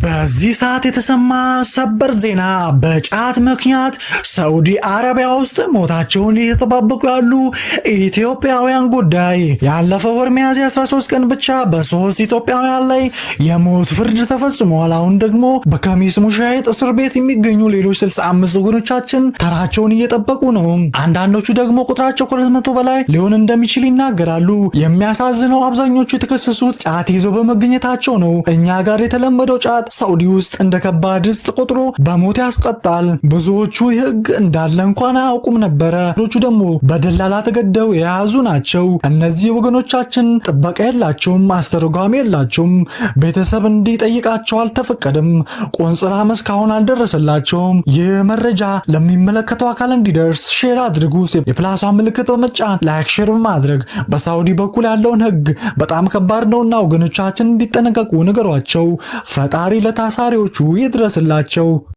በዚህ ሰዓት የተሰማ ሰበር ዜና በጫት ምክንያት ሳዑዲ አረቢያ ውስጥ ሞታቸውን እየተጠባበቁ ያሉ ኢትዮጵያውያን ጉዳይ። ያለፈው ወር ሚያዝያ 13 ቀን ብቻ በ3 ኢትዮጵያውያን ላይ የሞት ፍርድ ተፈጽሟል። አሁን ደግሞ በከሚስ ሙሻይት እስር ቤት የሚገኙ ሌሎች 65 ወገኖቻችን ተራቸውን እየጠበቁ ነው። አንዳንዶቹ ደግሞ ቁጥራቸው ከ200 በላይ ሊሆን እንደሚችል ይናገራሉ። የሚያሳዝነው አብዛኞቹ የተከሰሱት ጫት ይዘው በመገኘታቸው ነው። እኛ ጋር የተለመደው ጫት ሳዑዲ ውስጥ እንደ ከባድ ድስት ቆጥሮ በሞት ያስቀጣል። ብዙዎቹ ህግ እንዳለ እንኳን አያውቁም ነበረ። ሌሎቹ ደግሞ በደላላ ተገደው የያዙ ናቸው። እነዚህ ወገኖቻችን ጥበቃ የላቸውም፣ አስተርጓሚ የላቸውም፣ ቤተሰብ እንዲጠይቃቸው አልተፈቀደም፣ ቆንጽላ እስካሁን አልደረሰላቸውም። ይህ መረጃ ለሚመለከተው አካል እንዲደርስ ሼር አድርጉ። የፕላሷን ምልክት በመጫን ላይክ ሼር በማድረግ በሳዑዲ በኩል ያለውን ህግ በጣም ከባድ ነውና ወገኖቻችን እንዲጠነቀቁ ንገሯቸው። ፈጣሪ ለታሳሪዎቹ ይድረስላቸው።